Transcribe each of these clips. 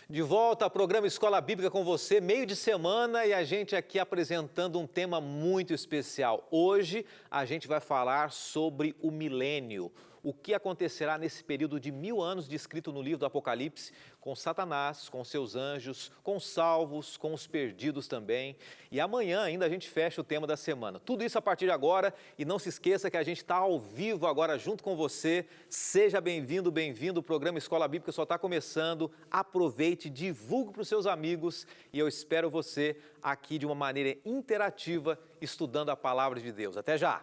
De volta ao programa Escola Bíblica com você, meio de semana, e a gente aqui apresentando um tema muito especial. Hoje a gente vai falar sobre o milênio. O que acontecerá nesse período de 1000 anos descrito no livro do Apocalipse, com Satanás, com seus anjos, com os salvos, com os perdidos também. E amanhã ainda a gente fecha o tema da semana. Tudo isso a partir de agora, e não se esqueça que a gente está ao vivo agora junto com você. Seja bem-vindo, bem-vindo. O programa Escola Bíblica só está começando. Aproveite, divulgue para os seus amigos e eu espero você aqui de uma maneira interativa, estudando a Palavra de Deus. Até já!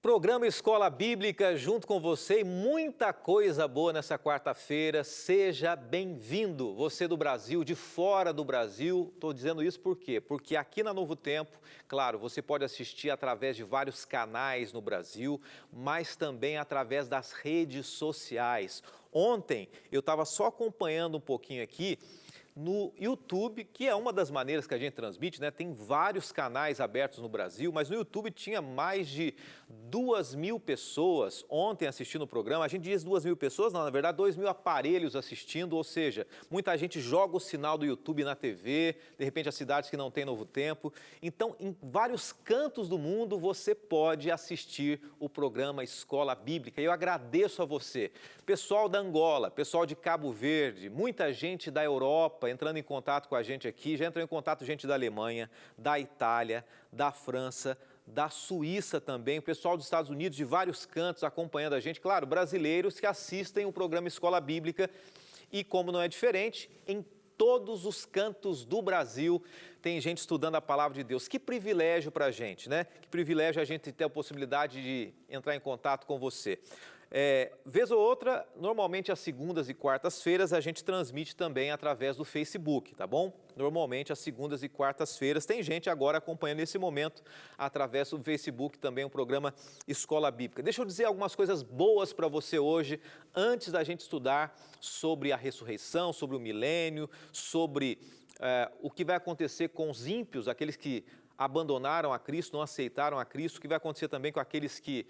Programa Escola Bíblica junto com você e muita coisa boa nessa quarta-feira. Seja bem-vindo, você do Brasil, de fora do Brasil. Estou dizendo isso por quê? Porque aqui na Novo Tempo, claro, você pode assistir através de vários canais no Brasil, mas também através das redes sociais. Ontem eu estava só acompanhando um pouquinho aqui no YouTube, que é uma das maneiras que a gente transmite, né? Tem vários canais abertos no Brasil, mas no YouTube tinha mais de 2.000 pessoas ontem assistindo o programa. A gente diz 2.000 pessoas, não, na verdade 2.000 aparelhos assistindo, ou seja, muita gente joga o sinal do YouTube na TV, de repente as cidades que não têm Novo Tempo. Então, em vários cantos do mundo você pode assistir o programa Escola Bíblica. E eu agradeço a você, pessoal da Angola, pessoal de Cabo Verde, muita gente da Europa entrando em contato com a gente aqui, já entrou em contato gente da Alemanha, da Itália, da França, da Suíça também, o pessoal dos Estados Unidos, de vários cantos acompanhando a gente, claro, brasileiros que assistem o programa Escola Bíblica e, como não é diferente, em todos os cantos do Brasil tem gente estudando a Palavra de Deus. Que privilégio para a gente, né? Que privilégio a gente ter a possibilidade de entrar em contato com você. Vez ou outra, normalmente às segundas e quartas-feiras, a gente transmite também através do Facebook, tá bom? Normalmente às segundas e quartas-feiras. Tem gente agora acompanhando nesse momento através do Facebook também o programa Escola Bíblica. Deixa eu dizer algumas coisas boas para você hoje, antes da gente estudar sobre a ressurreição, sobre o milênio, sobre o que vai acontecer com os ímpios, aqueles que abandonaram a Cristo, não aceitaram a Cristo, o que vai acontecer também com aqueles que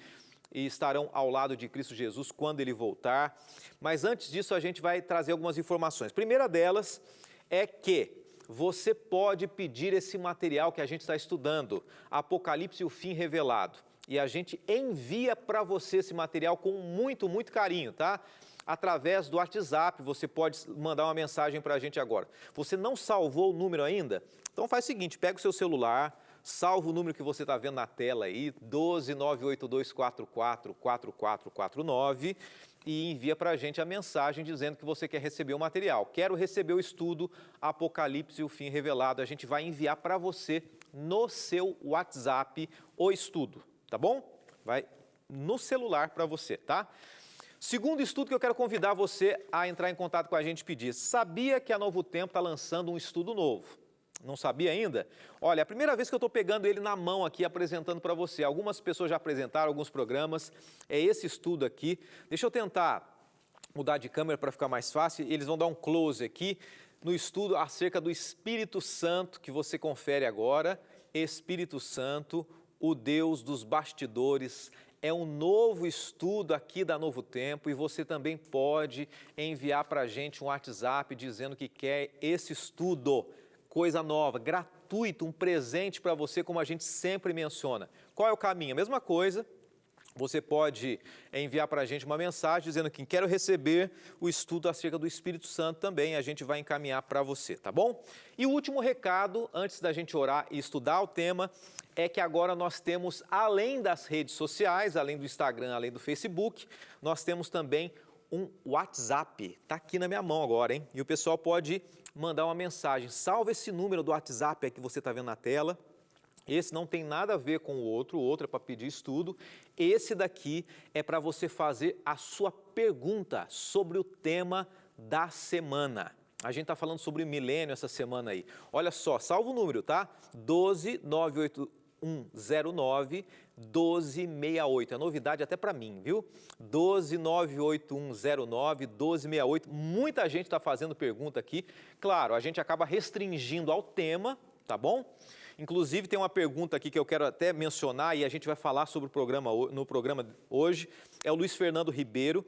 estarão ao lado de Cristo Jesus quando Ele voltar. Mas antes disso, a gente vai trazer algumas informações. A primeira delas é que você pode pedir esse material que a gente está estudando, Apocalipse e o Fim Revelado. E a gente envia para você esse material com muito, muito carinho, tá? Através do WhatsApp, você pode mandar uma mensagem para a gente agora. Você não salvou o número ainda? Então faz o seguinte, pega o seu celular, salva o número que você está vendo na tela aí, 12982444449 e envia para a gente a mensagem dizendo que você quer receber o material. Quero receber o estudo Apocalipse e o Fim Revelado. A gente vai enviar para você no seu WhatsApp o estudo, tá bom? Vai no celular para você, tá? Segundo estudo que eu quero convidar você a entrar em contato com a gente e pedir. Sabia que a Novo Tempo está lançando um estudo novo? Não sabia ainda? Olha, é a primeira vez que eu estou pegando ele na mão aqui, apresentando para você. Algumas pessoas já apresentaram alguns programas, é esse estudo aqui. Deixa eu tentar mudar de câmera para ficar mais fácil. Eles vão dar um close aqui no estudo acerca do Espírito Santo, que você confere agora. Espírito Santo, o Deus dos bastidores. É um novo estudo aqui da Novo Tempo e você também pode enviar para a gente um WhatsApp dizendo que quer esse estudo. Coisa nova, gratuito, um presente para você, como a gente sempre menciona. Qual é o caminho? A mesma coisa, você pode enviar para a gente uma mensagem dizendo que quero receber o estudo acerca do Espírito Santo também, a gente vai encaminhar para você, tá bom? E o último recado, antes da gente orar e estudar o tema, é que agora nós temos, além das redes sociais, além do Instagram, além do Facebook, nós temos também um WhatsApp. Está aqui na minha mão agora, hein? E o pessoal pode mandar uma mensagem. Salva esse número do WhatsApp aí que você está vendo na tela Esse não tem nada a ver com o outro é para pedir estudo. Esse daqui é para você fazer a sua pergunta sobre o tema da semana. A gente está falando sobre o milênio essa semana aí. Olha só, salva o número, tá? 12-98109-1268. É novidade até para mim, viu? 12-98109-1268. Muita gente está fazendo pergunta aqui. Claro, a gente acaba restringindo ao tema, tá bom? Inclusive, tem uma pergunta aqui que eu quero até mencionar e a gente vai falar sobre o programa, no programa hoje. É o Luiz Fernando Ribeiro.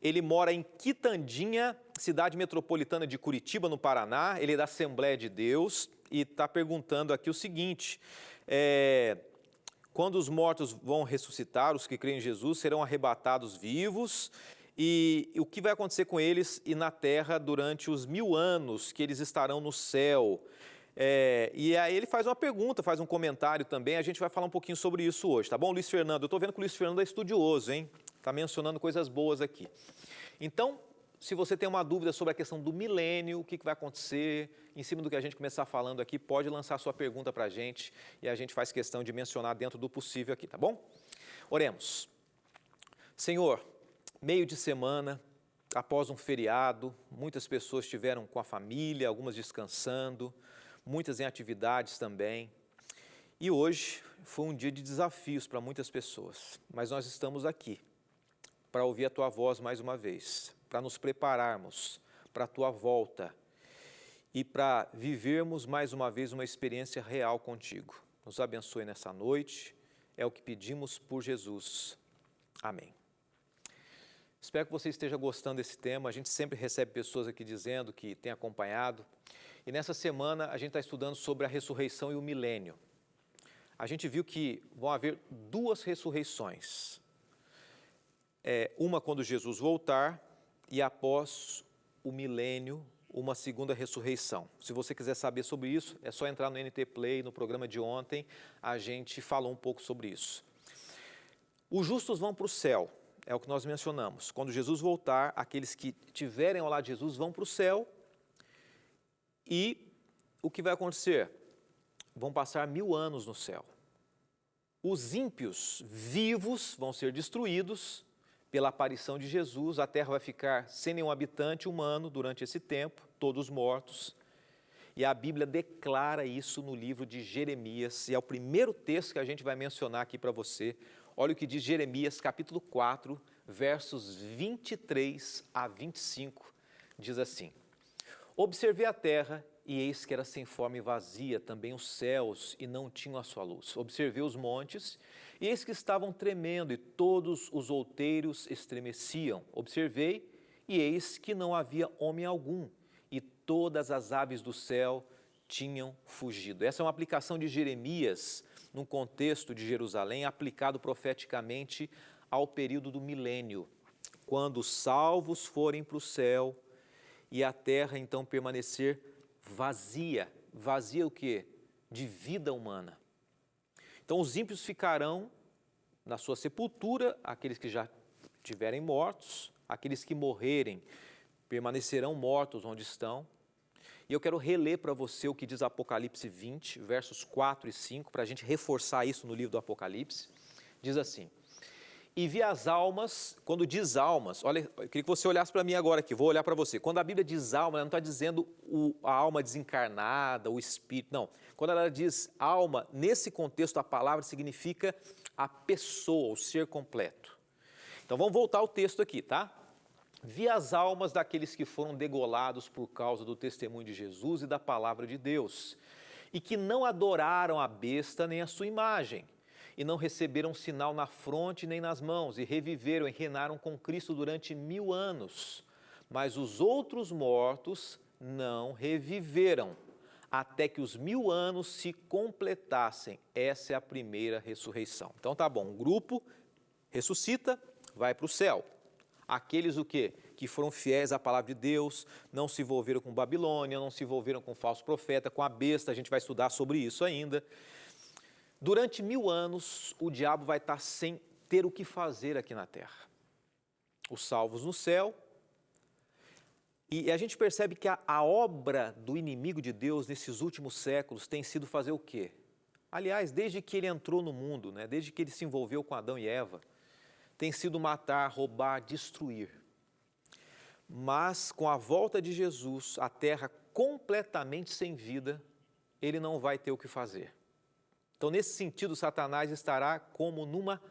Ele mora em Quitandinha, cidade metropolitana de Curitiba, no Paraná. Ele é da Assembleia de Deus e está perguntando aqui o seguinte: quando os mortos vão ressuscitar, os que creem em Jesus serão arrebatados vivos, e o que vai acontecer com eles e na terra durante os 1000 anos que eles estarão no céu? E aí ele faz uma pergunta, faz um comentário também, a gente vai falar um pouquinho sobre isso hoje, tá bom, Luiz Fernando? Eu estou vendo que o Luiz Fernando é estudioso, hein? Está mencionando coisas boas aqui. Então, se você tem uma dúvida sobre a questão do milênio, o que vai acontecer, em cima do que a gente começar falando aqui, pode lançar sua pergunta para a gente e a gente faz questão de mencionar dentro do possível aqui, tá bom? Oremos. Senhor, meio de semana, após um feriado, muitas pessoas estiveram com a família, algumas descansando, muitas em atividades também. E hoje foi um dia de desafios para muitas pessoas, mas nós estamos aqui para ouvir a Tua voz mais uma vez, para nos prepararmos para a Tua volta e para vivermos mais uma vez uma experiência real contigo. Nos abençoe nessa noite, é o que pedimos por Jesus. Amém. Espero que você esteja gostando desse tema. A gente sempre recebe pessoas aqui dizendo que tem acompanhado. E nessa semana a gente está estudando sobre a ressurreição e o milênio. A gente viu que vão haver 2 ressurreições. Uma quando Jesus voltar e após o milênio, uma segunda ressurreição. Se você quiser saber sobre isso, é só entrar no NT Play, no programa de ontem, a gente falou um pouco sobre isso. Os justos vão para o céu, é o que nós mencionamos. Quando Jesus voltar, aqueles que tiverem ao lado de Jesus vão para o céu. E o que vai acontecer? Vão passar 1000 anos no céu. Os ímpios vivos vão ser destruídos pela aparição de Jesus. A terra vai ficar sem nenhum habitante humano durante esse tempo, todos mortos. E a Bíblia declara isso no livro de Jeremias. E é o primeiro texto que a gente vai mencionar aqui para você. Olha o que diz Jeremias, capítulo 4, versos 23 a 25. Diz assim: observei a terra, e eis que era sem forma e vazia, também os céus, e não tinham a sua luz. Observei os montes, e eis que estavam tremendo, e todos os outeiros estremeciam. Observei, e eis que não havia homem algum, e todas as aves do céu tinham fugido. Essa é uma aplicação de Jeremias, num contexto de Jerusalém, aplicado profeticamente ao período do milênio, quando os salvos forem para o céu, e a terra então permanecer vazia. Vazia o quê? De vida humana. Então os ímpios ficarão na sua sepultura, aqueles que já estiverem mortos, aqueles que morrerem permanecerão mortos onde estão. E eu quero reler para você o que diz Apocalipse 20, versos 4 e 5, para a gente reforçar isso no livro do Apocalipse. Diz assim: e vi as almas, quando diz almas, olha, eu queria que você olhasse para mim agora aqui, vou olhar para você. Quando a Bíblia diz alma, ela não está dizendo a alma desencarnada, o espírito, não. Quando ela diz alma, nesse contexto a palavra significa a pessoa, o ser completo. Então vamos voltar ao texto aqui, tá? Vi as almas daqueles que foram degolados por causa do testemunho de Jesus e da palavra de Deus, e que não adoraram a besta nem a sua imagem, e não receberam sinal na fronte nem nas mãos, e reviveram e reinaram com Cristo durante 1000 anos. Mas os outros mortos não reviveram, até que os 1000 anos se completassem. Essa é a primeira ressurreição. Então tá bom, um grupo ressuscita, vai para o céu. Aqueles o quê? Que foram fiéis à palavra de Deus, não se envolveram com Babilônia, não se envolveram com falso profeta, com a besta, a gente vai estudar sobre isso ainda. Durante 1000 anos, o diabo vai estar sem ter o que fazer aqui na terra. Os salvos no céu. E a gente percebe que a obra do inimigo de Deus nesses últimos séculos tem sido fazer o quê? aliás, desde que ele entrou no mundo, né, desde que ele se envolveu com Adão e Eva, tem sido matar, roubar, destruir. Mas com a volta de Jesus, a terra completamente sem vida, ele não vai ter o que fazer. Então, nesse sentido, Satanás estará como numa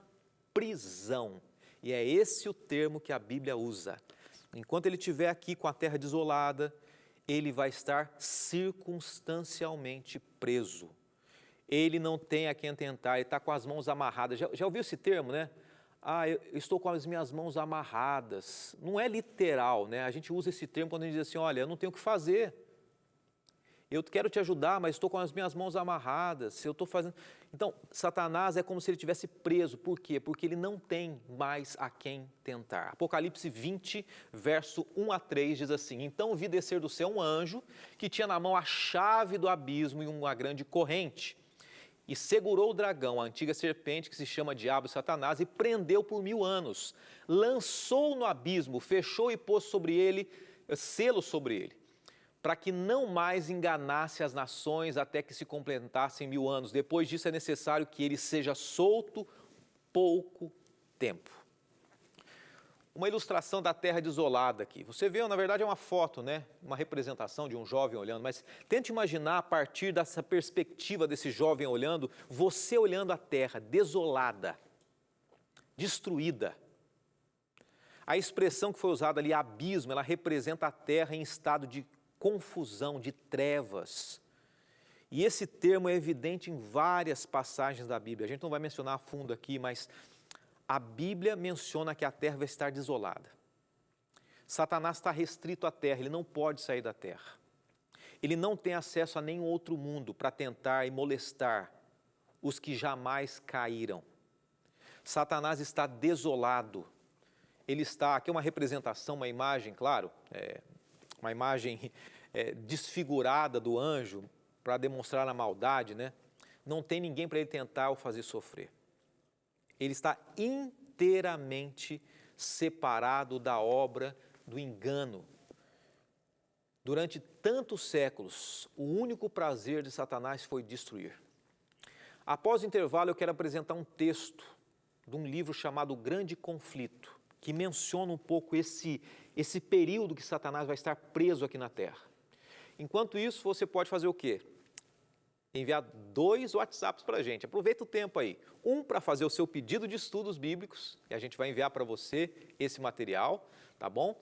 prisão. E é esse o termo que a Bíblia usa. Enquanto ele estiver aqui com a terra desolada, ele vai estar circunstancialmente preso. Ele não tem a quem tentar, ele está com as mãos amarradas. Já ouviu esse termo, né? Eu estou com as minhas mãos amarradas. Não é literal, né? A gente usa esse termo quando a gente diz assim, olha, eu não tenho o que fazer. Eu quero te ajudar, mas estou com as minhas mãos amarradas. Eu estou fazendo... Então, Satanás é como se ele estivesse preso. Por quê? Porque ele não tem mais a quem tentar. Apocalipse 20, verso 1 a 3 diz assim: Então vi descer do céu um anjo que tinha na mão a chave do abismo e uma grande corrente. E segurou o dragão, a antiga serpente que se chama Diabo e Satanás, e prendeu por 1000 anos. Lançou no abismo, fechou e pôs sobre ele, selo sobre ele, para que não mais enganasse as nações até que se completassem 1000 anos. Depois disso é necessário que ele seja solto pouco tempo. Uma ilustração da terra desolada aqui. Você vê, na verdade é uma foto, né? Uma representação de um jovem olhando, mas tente imaginar a partir dessa perspectiva desse jovem olhando, você olhando a terra desolada, destruída. A expressão que foi usada ali, abismo, ela representa a terra em estado de confusão, de trevas. E esse termo é evidente em várias passagens da Bíblia. A gente não vai mencionar a fundo aqui, mas a Bíblia menciona que a terra vai estar desolada. Satanás está restrito à terra, ele não pode sair da terra. Ele não tem acesso a nenhum outro mundo para tentar e molestar os que jamais caíram. Satanás está desolado. Ele está, aqui é uma representação, uma imagem, claro, uma imagem desfigurada do anjo para demonstrar a maldade, né? Não tem ninguém para ele tentar ou fazer sofrer. Ele está inteiramente separado da obra do engano. Durante tantos séculos, o único prazer de Satanás foi destruir. Após o intervalo, eu quero apresentar um texto de um livro chamado O Grande Conflito, que menciona um pouco esse período que Satanás vai estar preso aqui na Terra. Enquanto isso, você pode fazer o quê? Enviar 2 WhatsApps para a gente. Aproveita o tempo aí. Um para fazer o seu pedido de estudos bíblicos, e a gente vai enviar para você esse material, tá bom?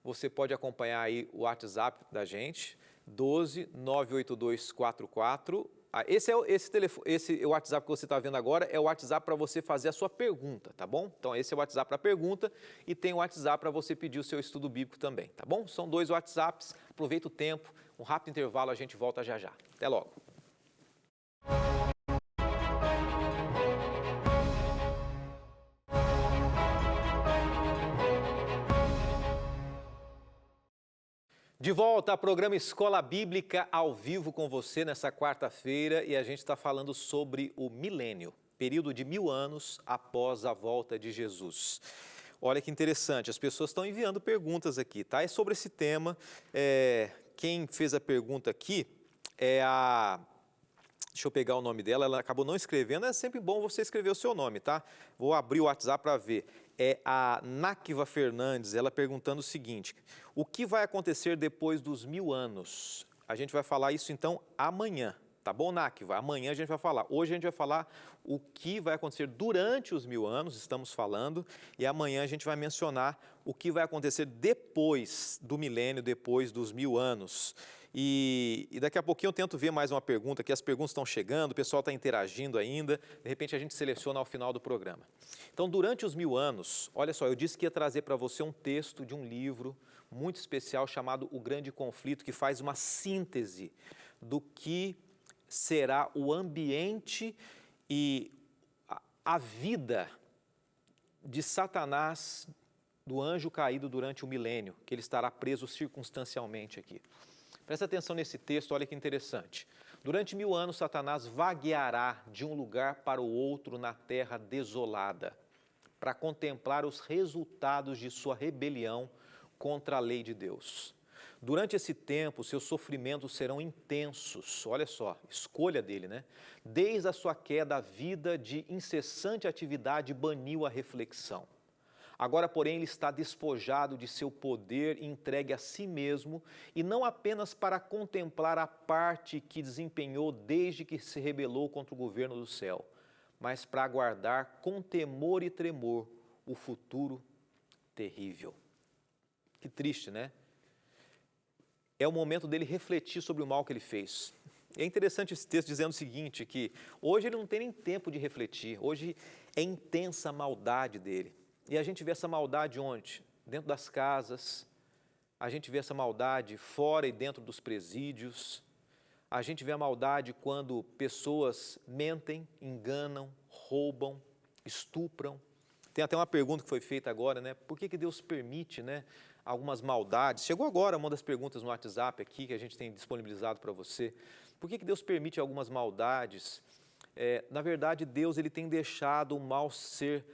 Você pode acompanhar aí o WhatsApp da gente, 12 98244. Esse WhatsApp que você está vendo agora é o WhatsApp para você fazer a sua pergunta, tá bom? Então, esse é o WhatsApp para pergunta e tem o WhatsApp para você pedir o seu estudo bíblico também, tá bom? São 2 WhatsApps, aproveita o tempo, um rápido intervalo, a gente volta já já. Até logo. De volta ao programa Escola Bíblica ao vivo com você nessa quarta-feira e a gente está falando sobre o milênio, período de 1000 anos após a volta de Jesus. Olha que interessante, as pessoas estão enviando perguntas aqui, tá? É sobre esse tema, quem fez a pergunta aqui é a... Deixa eu pegar o nome dela, ela acabou não escrevendo, é sempre bom você escrever o seu nome, tá? Vou abrir o WhatsApp para ver. É a Náquiva Fernandes, ela perguntando o seguinte: o que vai acontecer depois dos 1000 anos? A gente vai falar isso então amanhã, tá bom, Náquiva? Amanhã a gente vai falar. Hoje a gente vai falar o que vai acontecer durante os 1000 anos, estamos falando, e amanhã a gente vai mencionar o que vai acontecer depois do milênio, depois dos 1000 anos. E daqui a pouquinho eu tento ver mais uma pergunta, que as perguntas estão chegando, o pessoal está interagindo ainda, de repente a gente seleciona ao final do programa. Então, durante os 1000 anos, olha só, eu disse que ia trazer para você um texto de um livro muito especial chamado O Grande Conflito, que faz uma síntese do que será o ambiente e a vida de Satanás, do anjo caído durante o milênio, que ele estará preso circunstancialmente aqui. Presta atenção nesse texto, olha que interessante. Durante 1000 anos, Satanás vagueará de um lugar para o outro na terra desolada, para contemplar os resultados de sua rebelião contra a lei de Deus. Durante esse tempo, seus sofrimentos serão intensos. Olha só, escolha dele, né? Desde a sua queda, a vida de incessante atividade baniu a reflexão. Agora, porém, ele está despojado de seu poder e entregue a si mesmo, e não apenas para contemplar a parte que desempenhou desde que se rebelou contra o governo do céu, mas para aguardar com temor e tremor o futuro terrível. Que triste, né? É o momento dele refletir sobre o mal que ele fez. É interessante esse texto dizendo o seguinte, que hoje ele não tem nem tempo de refletir, hoje é intensa a maldade dele. E a gente vê essa maldade onde? Dentro das casas, a gente vê essa maldade fora e dentro dos presídios, a gente vê a maldade quando pessoas mentem, enganam, roubam, estupram. Tem até uma pergunta que foi feita agora, né? Por que Deus permite, né, algumas maldades? Chegou agora uma das perguntas no WhatsApp aqui que a gente tem disponibilizado para você. Por que Deus permite algumas maldades? Na verdade, Deus ele tem deixado o mal ser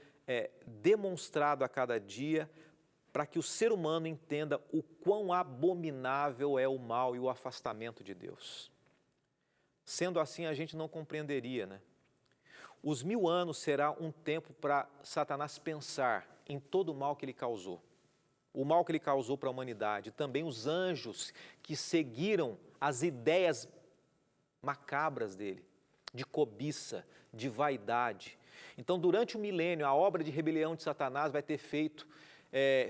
demonstrado a cada dia para que o ser humano entenda o quão abominável é o mal e o afastamento de Deus. Sendo assim, a gente não compreenderia, né? Os 1000 anos será um tempo para Satanás pensar em todo o mal que ele causou. O mal que ele causou para a humanidade, também os anjos que seguiram as ideias macabras dele, de cobiça, de vaidade. Então, durante o milênio, a obra de rebelião de Satanás vai ter feito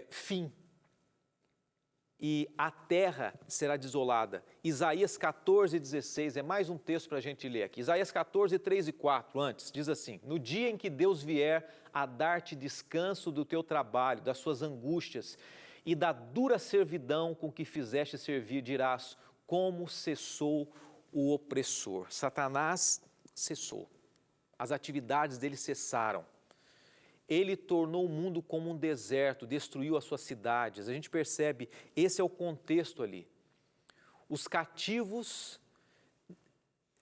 fim. E a terra será desolada. Isaías 14:16, é mais um texto para a gente ler aqui. Isaías 14:3 e 4, antes, diz assim: no dia em que Deus vier a dar-te descanso do teu trabalho, das suas angústias e da dura servidão com que fizeste servir, dirás, como cessou o opressor. Satanás cessou. As atividades dele cessaram. Ele tornou o mundo como um deserto, destruiu as suas cidades. A gente percebe, esse é o contexto ali. Os cativos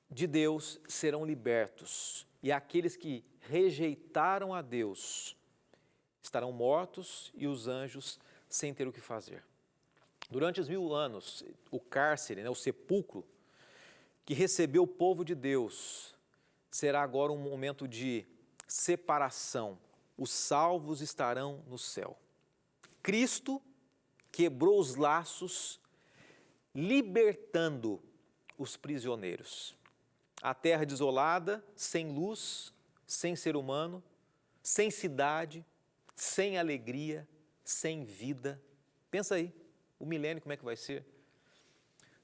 de Deus serão libertos, e aqueles que rejeitaram a Deus estarão mortos e os anjos sem ter o que fazer. Durante os 1000 anos, o cárcere, né, o sepulcro, que recebeu o povo de Deus, será agora um momento de separação. Os salvos estarão no céu. Cristo quebrou os laços, libertando os prisioneiros. A terra desolada, sem luz, sem ser humano, sem cidade, sem alegria, sem vida. Pensa aí, o milênio como é que vai ser?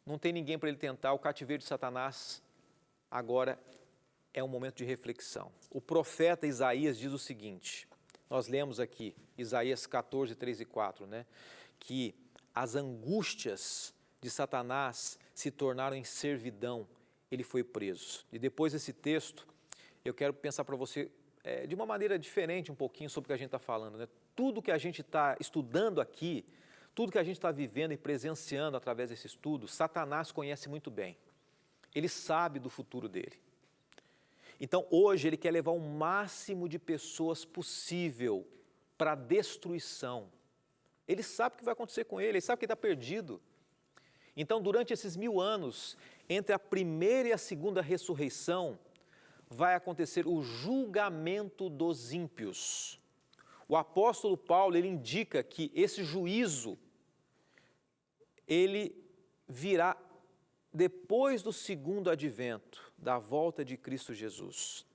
Não tem ninguém para ele tentar, o cativeiro de Satanás agora é um momento de reflexão. O profeta Isaías diz o seguinte, nós lemos aqui, Isaías 14:3 e 4, né? Que as angústias de Satanás se tornaram em servidão, ele foi preso. E depois desse texto, eu quero pensar para você de uma maneira diferente um pouquinho sobre o que a gente está falando, né? Tudo que a gente está estudando aqui, tudo que a gente está vivendo e presenciando através desse estudo, Satanás conhece muito bem. Ele sabe do futuro dele. Então, hoje, ele quer levar o máximo de pessoas possível para a destruição. Ele sabe o que vai acontecer com ele sabe que ele está perdido. Então, durante esses 1000 anos, entre a primeira e a segunda ressurreição, vai acontecer o julgamento dos ímpios. O apóstolo Paulo, ele indica que esse juízo, ele virá depois do segundo advento, da volta de Cristo Jesus.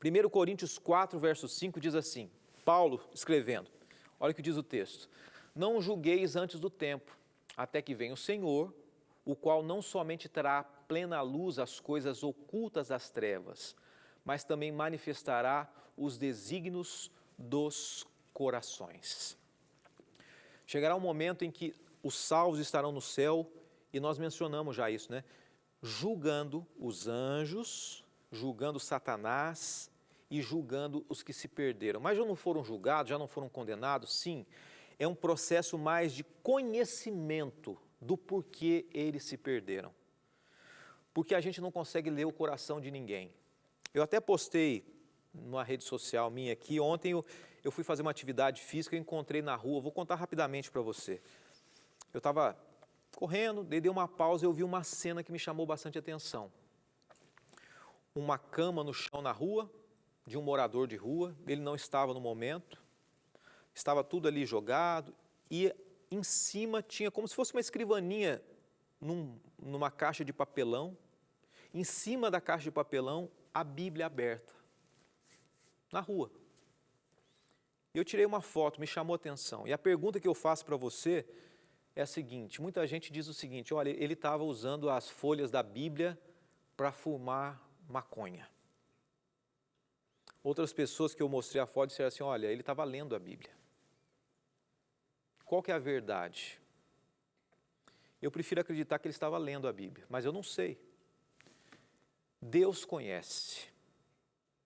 1 Coríntios 4, verso 5 diz assim, Paulo escrevendo, olha o que diz o texto, não julgueis antes do tempo, até que venha o Senhor, o qual não somente trará à plena luz as coisas ocultas das trevas, mas também manifestará os desígnios dos corações. Chegará um momento em que os salvos estarão no céu, e nós mencionamos já isso, né? Julgando os anjos, julgando Satanás e julgando os que se perderam. Mas já não foram julgados, já não foram condenados? Sim, é um processo mais de conhecimento do porquê eles se perderam. Porque a gente não consegue ler o coração de ninguém. Eu até postei numa rede social minha aqui, ontem eu fui fazer uma atividade física, eu encontrei na rua, vou contar rapidamente para você. Eu estava Correndo, dei uma pausa e eu vi uma cena que me chamou bastante atenção. Uma cama no chão na rua, de um morador de rua, ele não estava no momento, estava tudo ali jogado e em cima tinha como se fosse uma escrivaninha numa caixa de papelão, em cima da caixa de papelão, a Bíblia aberta, na rua. Eu tirei uma foto, me chamou a atenção. E a pergunta que eu faço para você é a seguinte, muita gente diz o seguinte, olha, ele estava usando as folhas da Bíblia para fumar maconha. Outras pessoas que eu mostrei a foto disseram assim, olha, ele estava lendo a Bíblia. Qual que é a verdade? Eu prefiro acreditar que ele estava lendo a Bíblia, mas eu não sei. Deus conhece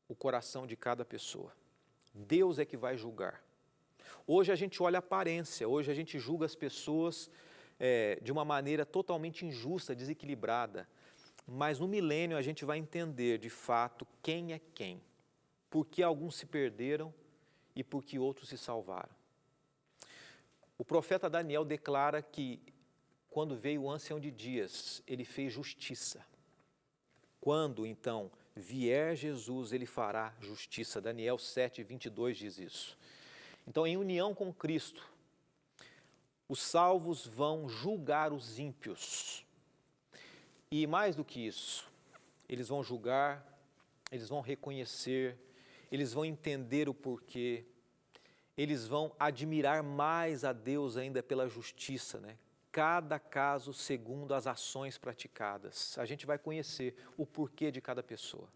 o coração de cada pessoa. Deus é que vai julgar. Hoje a gente olha a aparência, hoje a gente julga as pessoas de uma maneira totalmente injusta, desequilibrada. Mas no milênio a gente vai entender de fato quem é quem. Por que alguns se perderam e por que outros se salvaram. O profeta Daniel declara que quando veio o ancião de dias, ele fez justiça. Quando, então, vier Jesus, ele fará justiça. Daniel 7, 22 diz isso. Então, em união com Cristo, os salvos vão julgar os ímpios. E mais do que isso, eles vão julgar, eles vão reconhecer, eles vão entender o porquê, eles vão admirar mais a Deus ainda pela justiça, né? Cada caso segundo as ações praticadas. A gente vai conhecer o porquê de cada pessoa.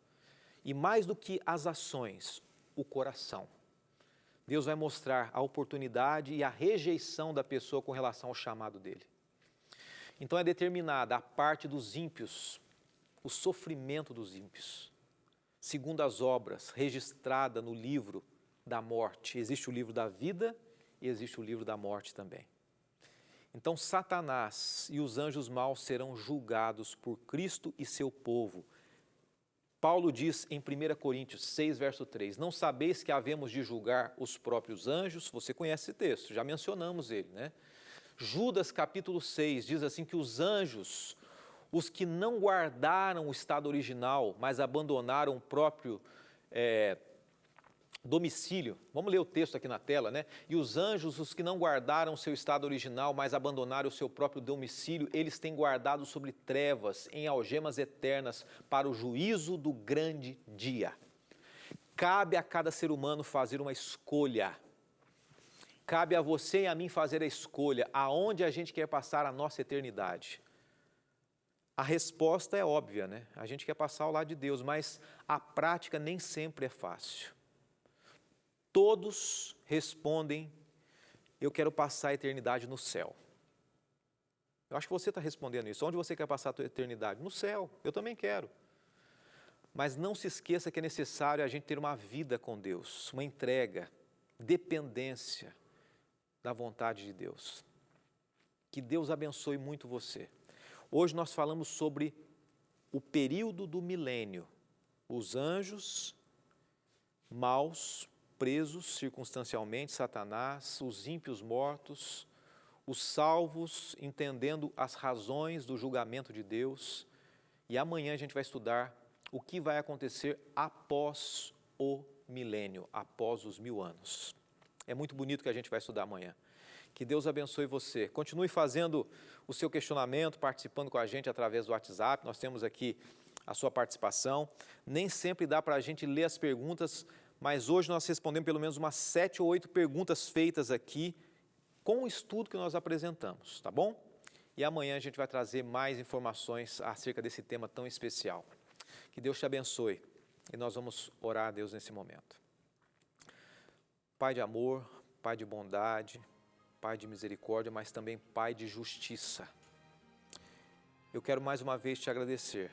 E mais do que as ações, o coração. Deus vai mostrar a oportunidade e a rejeição da pessoa com relação ao chamado dele. Então é determinada a parte dos ímpios, o sofrimento dos ímpios, segundo as obras, registrada no livro da morte. Existe o livro da vida e existe o livro da morte também. Então Satanás e os anjos maus serão julgados por Cristo e seu povo. Paulo diz em 1 Coríntios 6, verso 3, não sabeis que havemos de julgar os próprios anjos? Você conhece esse texto, já mencionamos ele, né? Judas capítulo 6 diz assim que os anjos, os que não guardaram o estado original, mas abandonaram o próprio domicílio, vamos ler o texto aqui na tela, né? E os anjos, os que não guardaram o seu estado original, mas abandonaram o seu próprio domicílio, eles têm guardado sobre trevas, em algemas eternas, para o juízo do grande dia. Cabe a cada ser humano fazer uma escolha. Cabe a você e a mim fazer a escolha, aonde a gente quer passar a nossa eternidade. A resposta é óbvia, né? A gente quer passar ao lado de Deus, mas a prática nem sempre é fácil. Todos respondem, eu quero passar a eternidade no céu. Eu acho que você está respondendo isso. Onde você quer passar a tua eternidade? No céu, eu também quero. Mas não se esqueça que é necessário a gente ter uma vida com Deus, uma entrega, dependência da vontade de Deus. Que Deus abençoe muito você. Hoje nós falamos sobre o período do milênio, os anjos maus, presos circunstancialmente, Satanás, os ímpios mortos, os salvos entendendo as razões do julgamento de Deus. E amanhã a gente vai estudar o que vai acontecer após o milênio, após os 1000 anos. É muito bonito que a gente vai estudar amanhã. Que Deus abençoe você. Continue fazendo o seu questionamento, participando com a gente através do WhatsApp. Nós temos aqui a sua participação. Nem sempre dá para a gente ler as perguntas, mas hoje nós respondemos pelo menos umas 7 ou 8 perguntas feitas aqui com o estudo que nós apresentamos, tá bom? E amanhã a gente vai trazer mais informações acerca desse tema tão especial. Que Deus te abençoe e nós vamos orar a Deus nesse momento. Pai de amor, Pai de bondade, Pai de misericórdia, mas também Pai de justiça. Eu quero mais uma vez te agradecer,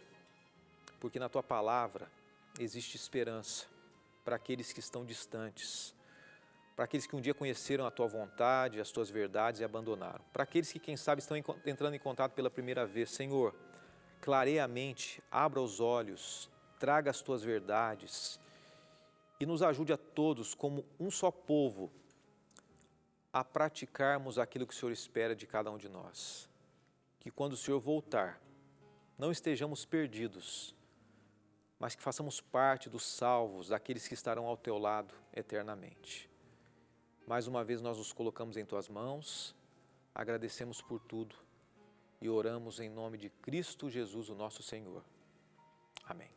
porque na Tua palavra existe esperança para aqueles que estão distantes, para aqueles que um dia conheceram a Tua vontade, as Tuas verdades e abandonaram, para aqueles que, quem sabe, estão entrando em contato pela primeira vez. Senhor, clareia a mente, abra os olhos, traga as Tuas verdades e nos ajude a todos, como um só povo, a praticarmos aquilo que o Senhor espera de cada um de nós. que quando o Senhor voltar, não estejamos perdidos, mas que façamos parte dos salvos, daqueles que estarão ao Teu lado eternamente. Mais uma vez nós nos colocamos em Tuas mãos, agradecemos por tudo e oramos em nome de Cristo Jesus, o nosso Senhor. Amém.